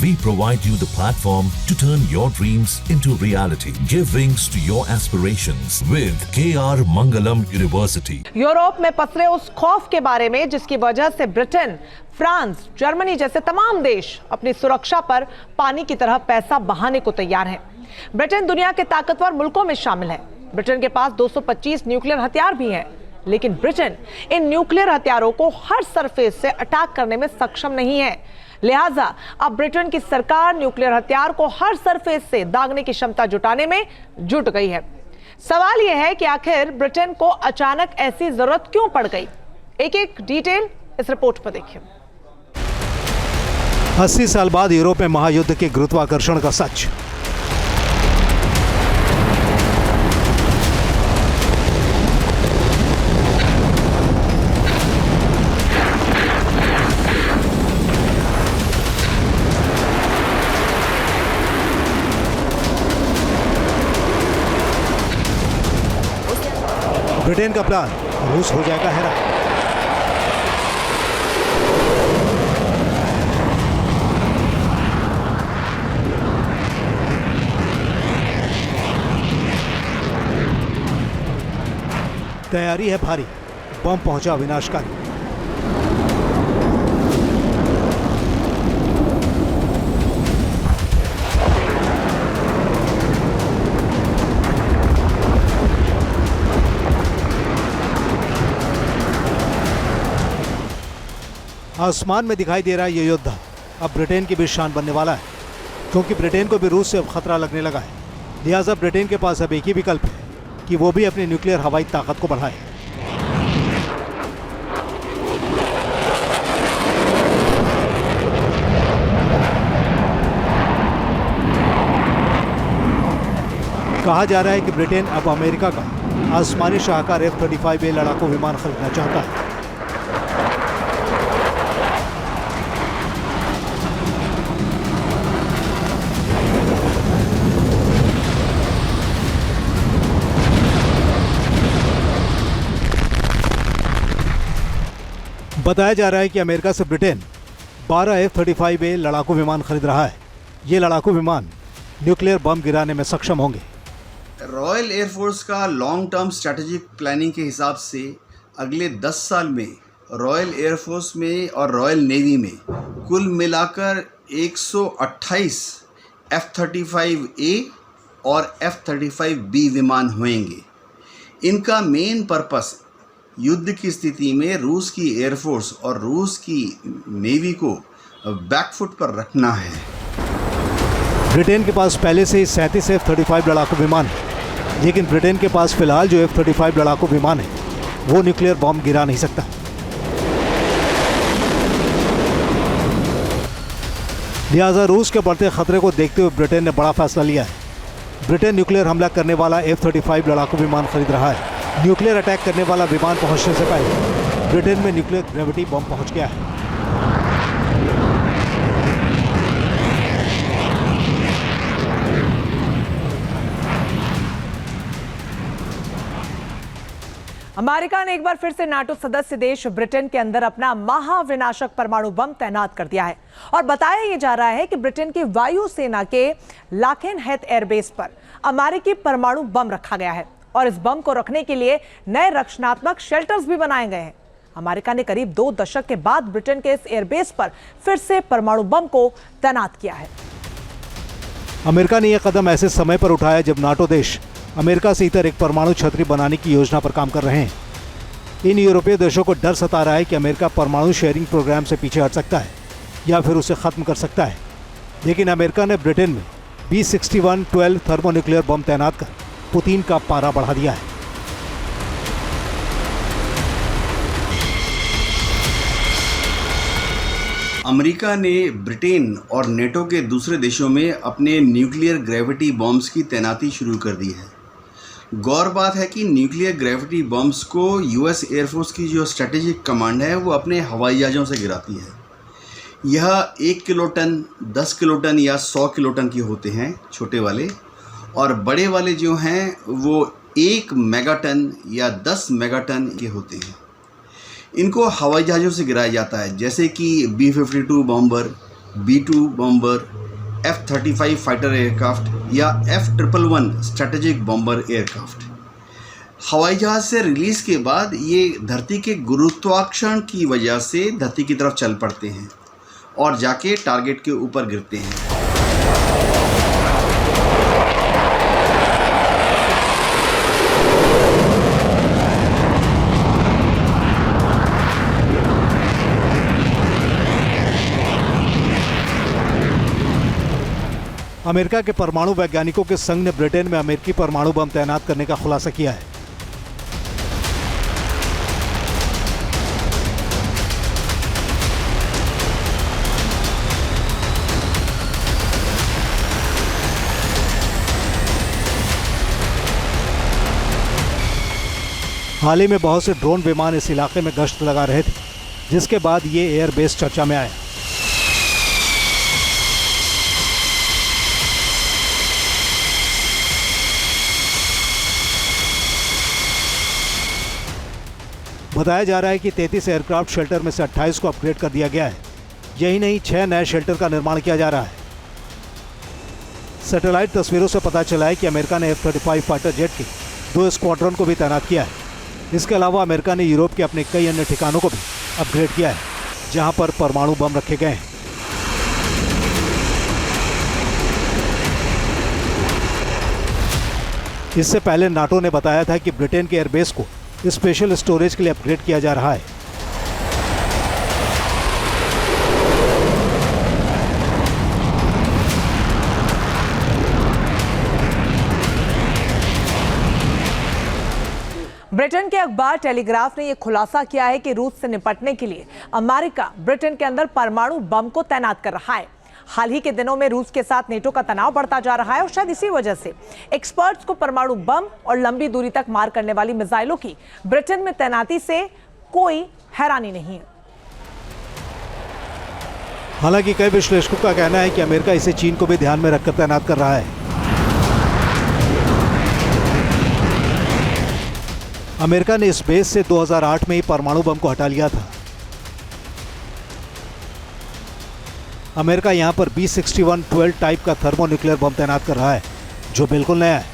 We provide you the platform to turn your dreams into reality. Give wings to your aspirations with KR Mangalam University. Europe में पसरे उस खौफ के बारे में जिसकी वजह से ब्रिटेन, फ्रांस, जर्मनी जैसे तमाम देश अपनी सुरक्षा पर पानी की तरह पैसा बहाने को तैयार हैं। ब्रिटेन दुनिया के ताकतवर मुल्कों में शामिल है। ब्रिटेन के पास 225 न्यूक्लियर हथियार भी हैं, लेकिन ब्रिटेन इन न्यूक्लियर हथियारों को हर सरफेस से अटैक करने में सक्षम नहीं है। लिहाजा अब ब्रिटेन की सरकार न्यूक्लियर हथियार को हर सरफेस से दागने की क्षमता जुटाने में जुट गई है। सवाल यह है कि आखिर ब्रिटेन को अचानक ऐसी जरूरत क्यों पड़ गई? एक एक डिटेल इस रिपोर्ट पर देखिए। 80 साल बाद यूरोप में महायुद्ध के गुरुत्वाकर्षण का सच। ब्रिटेन का प्लान, रूस हो जाएगा हैरान। तैयारी है भारी, बम पहुंचा विनाशकारी। आसमान में दिखाई दे रहा है ये योद्धा अब ब्रिटेन की भी शान बनने वाला है, क्योंकि ब्रिटेन को भी रूस से अब खतरा लगने लगा है। लिहाजा ब्रिटेन के पास अब एक ही विकल्प है कि वो भी अपनी न्यूक्लियर हवाई ताकत को बढ़ाए। कहा जा रहा है कि ब्रिटेन अब अमेरिका का आसमानी शाहकार F-35A लड़ाकू विमान खरीदना चाहता है। बताया जा रहा है कि अमेरिका से ब्रिटेन 12 F-35A लड़ाकू विमान खरीद रहा है। ये लड़ाकू विमान न्यूक्लियर बम गिराने में सक्षम होंगे। रॉयल एयरफोर्स का लॉन्ग टर्म स्ट्रैटेजिक प्लानिंग के हिसाब से अगले 10 साल में रॉयल एयरफोर्स में और रॉयल नेवी में कुल मिलाकर 128 F-35A और F-35B विमान होंगे। इनका मेन पर्पस युद्ध की स्थिति में रूस की एयरफोर्स और रूस की नेवी को बैकफुट पर रखना है। ब्रिटेन के पास पहले से ही 37 F-35 लड़ाकू विमान है, लेकिन ब्रिटेन के पास फिलहाल जो F-35 लड़ाकू विमान है वो न्यूक्लियर बम गिरा नहीं सकता। लिहाजा रूस के बढ़ते खतरे को देखते हुए ब्रिटेन ने बड़ा फैसला लिया है। ब्रिटेन न्यूक्लियर हमला करने वाला F-35 लड़ाकू विमान खरीद रहा है। न्यूक्लियर अटैक करने वाला विमान पहुंचने से पहले ब्रिटेन में न्यूक्लियर ग्रेविटी बम पहुंच गया है। अमेरिका ने एक बार फिर से नाटो सदस्य देश ब्रिटेन के अंदर अपना महाविनाशक परमाणु बम तैनात कर दिया है और बताया यह जा रहा है कि ब्रिटेन की वायुसेना के लाकेनहेथ एयरबेस पर अमेरिकी परमाणु बम रखा गया है और इस बम को रखने के लिए नए रक्षणात्मक शेल्टर्स भी बनाए गए हैं। अमेरिका ने करीब 2 दशक के बाद ब्रिटेन के इस एयरबेस पर फिर से परमाणु बम को तैनात किया है। अमेरिका ने यह कदम ऐसे समय पर उठाया जब नाटो देश अमेरिका से इतर एक परमाणु छतरी बनाने की योजना पर काम कर रहे हैं। इन यूरोपीय देशों को डर सता रहा है कि अमेरिका परमाणु शेयरिंग प्रोग्राम से पीछे हट सकता है या फिर उसे खत्म कर सकता है। लेकिन अमेरिका ने ब्रिटेन में B61-12 थर्मोन्यूक्लियर बम तैनात कर पुतिन का पारा बढ़ा दिया है। अमेरिका ने ब्रिटेन और नेटो के दूसरे देशों में अपने न्यूक्लियर ग्रेविटी बॉम्ब्स की तैनाती शुरू कर दी है। गौर बात है कि न्यूक्लियर ग्रेविटी बॉम्ब्स को यूएस एयरफोर्स की जो स्ट्रेटेजिक कमांड है वो अपने हवाई जहाज़ों से गिराती है। यह 1 किलोटन, 10 किलोटन या 100 किलोटन की होते हैं छोटे वाले, और बड़े वाले जो हैं वो 1 मेगाटन या 10 मेगाटन के होते हैं। इनको हवाई जहाज़ों से गिराया जाता है, जैसे कि B-52 bomber, B-2 bomber, F-35 fighter aircraft या F-111 स्ट्रेटेजिक बॉम्बर एयरक्राफ्ट। हवाई जहाज़ से रिलीज़ के बाद ये धरती के गुरुत्वाकर्षण की वजह से धरती की तरफ चल पड़ते हैं और जाके टारगेट के ऊपर गिरते हैं। अमेरिका के परमाणु वैज्ञानिकों के संघ ने ब्रिटेन में अमेरिकी परमाणु बम तैनात करने का खुलासा किया है। हाल ही में बहुत से ड्रोन विमान इस इलाके में गश्त लगा रहे थे, जिसके बाद ये एयरबेस चर्चा में आया। बताया जा रहा है कि 33 एयरक्राफ्ट शेल्टर में से 28 को अपग्रेड कर दिया गया है। यही नहीं, 6 नए शेल्टर का निर्माण किया जा रहा है। सैटेलाइट तस्वीरों से पता चला है कि अमेरिका ने F-35 फाइटर जेट के 2 स्क्वाड्रन को भी तैनात किया है। इसके अलावा अमेरिका ने यूरोप के अपने कई अन्य ठिकानों को भी अपग्रेड किया है, जहां पर परमाणु बम रखे गए हैं। इससे पहले नाटो ने बताया था कि ब्रिटेन के एयरबेस को स्पेशल स्टोरेज के लिए अपग्रेड किया जा रहा है। ब्रिटेन के अखबार टेलीग्राफ ने यह खुलासा किया है कि रूस से निपटने के लिए अमेरिका ब्रिटेन के अंदर परमाणु बम को तैनात कर रहा है। हाल ही के दिनों में रूस के साथ नेटो का तनाव बढ़ता जा रहा है और शायद इसी वजह से एक्सपर्ट्स को परमाणु बम और लंबी दूरी तक मार करने वाली मिसाइलों की ब्रिटेन में तैनाती से कोई हैरानी नहीं है। हालांकि कई विश्लेषकों का कहना है कि अमेरिका इसे चीन को भी ध्यान में रखकर तैनात कर रहा है। अमेरिका ने इस बेस से 2008 में ही परमाणु बम को हटा लिया था। अमेरिका यहां पर B-61-12 टाइप का थर्मोन्यूक्लियर बम तैनात कर रहा है, जो बिल्कुल नया है।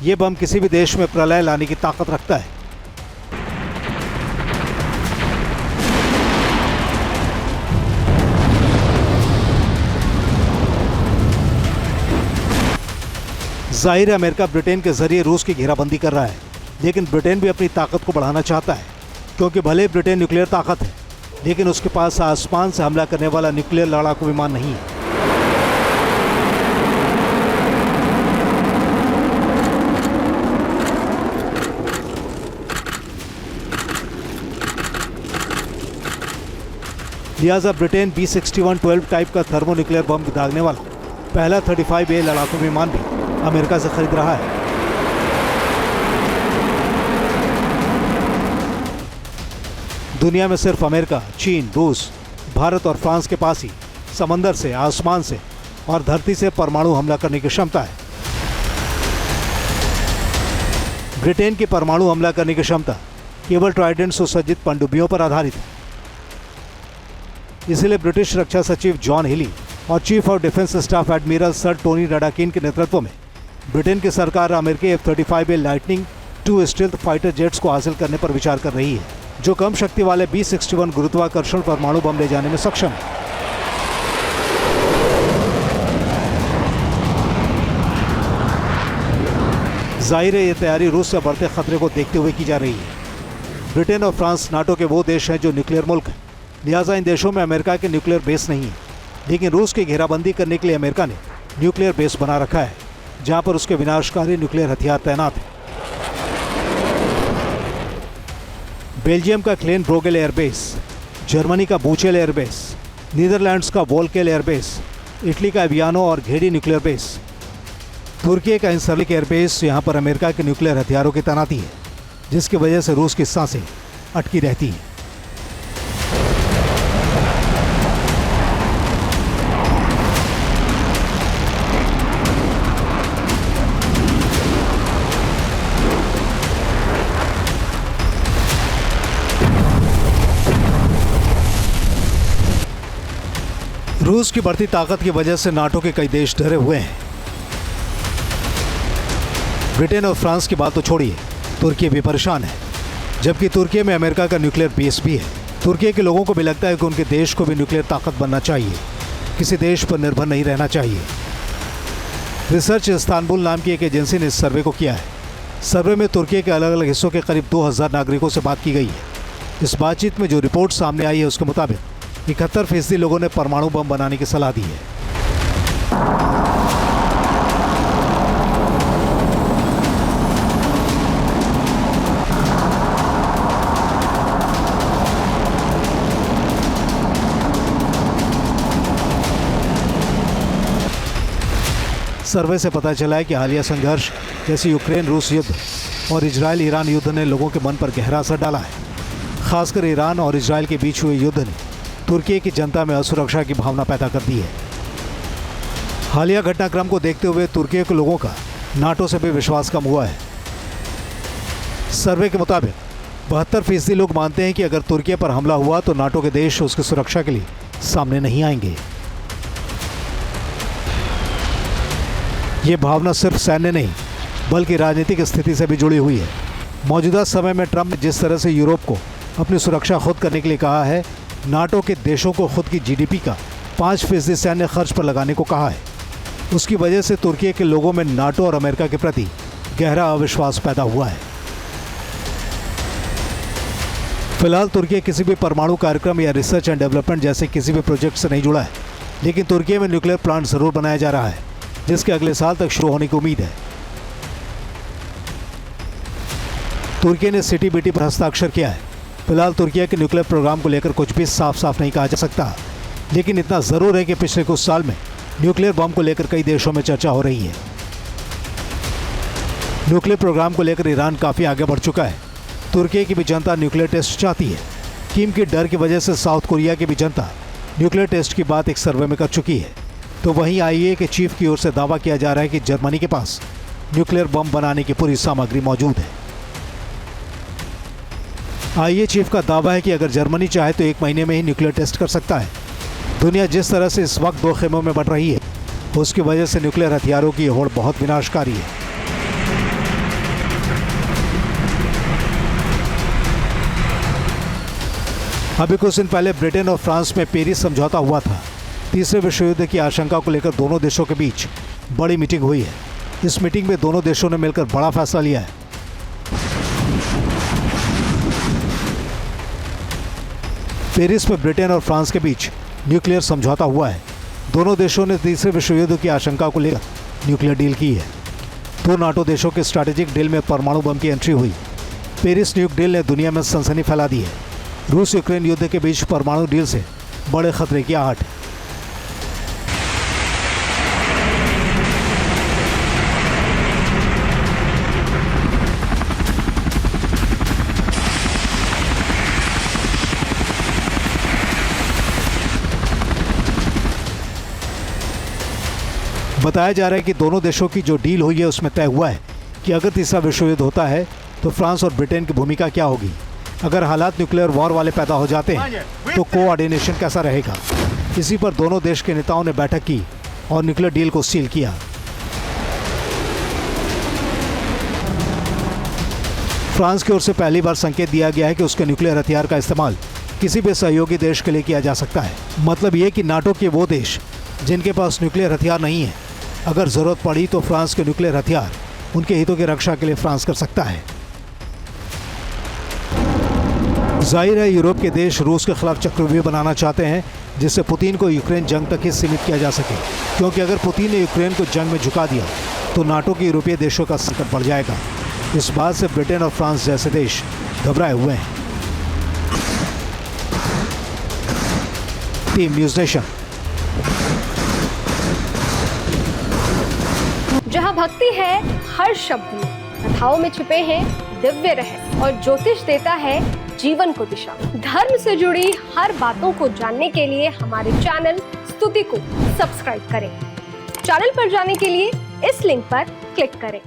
यह बम किसी भी देश में प्रलय लाने की ताकत रखता है। जाहिर है अमेरिका ब्रिटेन के जरिए रूस की घेराबंदी कर रहा है, लेकिन ब्रिटेन भी अपनी ताकत को बढ़ाना चाहता है, क्योंकि भले ब्रिटेन न्यूक्लियर ताकत है, लेकिन उसके पास आसमान से हमला करने वाला न्यूक्लियर लड़ाकू विमान नहीं है। लिहाजा ब्रिटेन B-61-12 टाइप का थर्मोन्यूक्लियर बम दागने वाला पहला 35A लड़ाकू विमान भी अमेरिका से खरीद रहा है। दुनिया में सिर्फ अमेरिका, चीन, रूस, भारत और फ्रांस के पास ही समंदर से, आसमान से और धरती से परमाणु हमला करने की क्षमता है। ब्रिटेन की परमाणु हमला करने की क्षमता केवल ट्राइडेंट सुसज्जित पनडुब्बियों पर आधारित है। इसलिए ब्रिटिश रक्षा सचिव जॉन हिली और chief of defence staff admiral sir Tony Radakin के नेतृत्व में ब्रिटेन की सरकार अमेरिकी F-35A lightning 2 stealth fighter jets को हासिल करने पर विचार कर रही है, जो कम शक्ति वाले B-61 गुरुत्वाकर्षण परमाणु बम ले जाने में सक्षम है। जाहिर है ये तैयारी रूस से बढ़ते खतरे को देखते हुए की जा रही है। ब्रिटेन और फ्रांस नाटो के वो देश हैं जो न्यूक्लियर मुल्क हैं, लिहाजा इन देशों में अमेरिका के न्यूक्लियर बेस नहीं है, लेकिन रूस की घेराबंदी करने के लिए अमेरिका ने न्यूक्लियर बेस बना रखा है, जहां पर उसके विनाशकारी न्यूक्लियर हथियार तैनात हैं। बेल्जियम का क्लेन ब्रोगेल एयरबेस, जर्मनी का बूचेल एयरबेस, नीदरलैंड्स का वोल्केल एयरबेस, इटली का एवियानो और घेडी न्यूक्लियर बेस, तुर्की का इंसर्लिक एयरबेस, यहाँ पर अमेरिका के न्यूक्लियर हथियारों की तैनाती है, जिसकी वजह से रूस की सांसें अटकी रहती हैं। रूस की बढ़ती ताकत की वजह से नाटो के कई देश डरे हुए हैं। ब्रिटेन और फ्रांस की बात तो छोड़िए, तुर्की भी परेशान है, जबकि तुर्की में अमेरिका का न्यूक्लियर बेस भी है। तुर्की के लोगों को भी लगता है कि उनके देश को भी न्यूक्लियर ताकत बनना चाहिए, किसी देश पर निर्भर नहीं रहना चाहिए। रिसर्च इस्तांबुल नाम की एक एजेंसी ने इस सर्वे को किया है। सर्वे में तुर्की के अलग अलग हिस्सों के करीब 2000 नागरिकों से बात की गई है। इस बातचीत में जो रिपोर्ट सामने आई है उसके मुताबिक 71% लोगों ने परमाणु बम बनाने की सलाह दी है। सर्वे से पता चला है कि हालिया संघर्ष जैसे यूक्रेन रूस युद्ध और इजराइल ईरान युद्ध ने लोगों के मन पर गहरा असर डाला है। खासकर ईरान और इजराइल के बीच हुए युद्ध ने तुर्की की जनता में असुरक्षा की भावना पैदा कर दी है। हालिया घटनाक्रम को देखते हुए तुर्की के लोगों का नाटो से भी विश्वास कम हुआ है। सर्वे के मुताबिक 72% लोग मानते हैं कि अगर तुर्की पर हमला हुआ तो नाटो के देश उसकी सुरक्षा के लिए सामने नहीं आएंगे। ये भावना सिर्फ सैन्य नहीं बल्कि राजनीतिक स्थिति से भी जुड़ी हुई है। मौजूदा समय में ट्रंप ने जिस तरह से यूरोप को अपनी सुरक्षा खुद करने के लिए कहा है, नाटो के देशों को खुद की जीडीपी का 5% सैन्य खर्च पर लगाने को कहा है, उसकी वजह से तुर्की के लोगों में नाटो और अमेरिका के प्रति गहरा अविश्वास पैदा हुआ है। फिलहाल तुर्की किसी भी परमाणु कार्यक्रम या रिसर्च एंड डेवलपमेंट जैसे किसी भी प्रोजेक्ट से नहीं जुड़ा है, लेकिन तुर्की में न्यूक्लियर प्लांट जरूर बनाया जा रहा है, जिसके अगले साल तक शुरू होने की उम्मीद है। तुर्की ने सीटीबीटी पर हस्ताक्षर किया है। फिलहाल तुर्की के न्यूक्लियर प्रोग्राम को लेकर कुछ भी साफ नहीं कहा जा सकता, लेकिन इतना जरूर है कि पिछले कुछ साल में न्यूक्लियर बम को लेकर कई देशों में चर्चा हो रही है। न्यूक्लियर प्रोग्राम को लेकर ईरान काफी आगे बढ़ चुका है। तुर्की की भी जनता न्यूक्लियर टेस्ट चाहती है। किम के डर की वजह से साउथ कोरिया की भी जनता न्यूक्लियर टेस्ट की बात एक सर्वे में कर चुकी है। तो वहीं आईएए के चीफ की ओर से दावा किया जा रहा है कि जर्मनी के पास न्यूक्लियर बम बनाने की पूरी सामग्री मौजूद है। आईएए चीफ का दावा है कि अगर जर्मनी चाहे तो 1 महीने में ही न्यूक्लियर टेस्ट कर सकता है। दुनिया जिस तरह से इस वक्त दो खेमों में बढ़ रही है, उसकी वजह से न्यूक्लियर हथियारों की होड़ बहुत विनाशकारी है। अभी कुछ दिन पहले ब्रिटेन और फ्रांस में पेरिस समझौता हुआ था। तीसरे विश्व युद्ध की आशंका को लेकर दोनों देशों के बीच बड़ी मीटिंग हुई है। इस मीटिंग में दोनों देशों ने मिलकर बड़ा फैसला लिया है। पेरिस में ब्रिटेन और फ्रांस के बीच न्यूक्लियर समझौता हुआ है। दोनों देशों ने तीसरे विश्व युद्ध की आशंका को लेकर न्यूक्लियर डील की है। 2 नाटो देशों के स्ट्रैटेजिक डील में परमाणु बम की एंट्री हुई। पेरिस न्यूक डील ने दुनिया में सनसनी फैला दी है। रूस यूक्रेन युद्ध के बीच परमाणु डील से बड़े खतरे की आहट है। बताया जा रहा है कि दोनों देशों की जो डील हुई है उसमें तय हुआ है कि अगर तीसरा विश्व युद्ध होता है तो फ्रांस और ब्रिटेन की भूमिका क्या होगी। अगर हालात न्यूक्लियर वॉर वाले पैदा हो जाते हैं तो कोऑर्डिनेशन कैसा रहेगा। इसी पर दोनों देश के नेताओं ने बैठक की और न्यूक्लियर डील को सील किया। फ्रांस की ओर से पहली बार संकेत दिया गया है कि उसके न्यूक्लियर हथियार का इस्तेमाल किसी भी सहयोगी देश के लिए किया जा सकता है। मतलब ये कि नाटो के वो देश जिनके पास न्यूक्लियर हथियार नहीं है, अगर जरूरत पड़ी तो फ्रांस के न्यूक्लियर हथियार उनके हितों की रक्षा के लिए फ्रांस कर सकता है। जाहिर है यूरोप के देश रूस के खिलाफ चक्रव्यूह बनाना चाहते हैं जिससे पुतिन को यूक्रेन जंग तक ही सीमित किया जा सके, क्योंकि अगर पुतिन ने यूक्रेन को जंग में झुका दिया तो नाटो के यूरोपीय देशों का संकट बढ़ जाएगा। इस बात से ब्रिटेन और फ्रांस जैसे देश घबराए हुए हैं। Team news nation. जहाँ भक्ति है हर शब्द में, कथाओं में छुपे हैं दिव्य रहस्य और ज्योतिष देता है जीवन को दिशा। धर्म से जुड़ी हर बातों को जानने के लिए हमारे चैनल स्तुति को सब्सक्राइब करें। चैनल पर जाने के लिए इस लिंक पर क्लिक करें।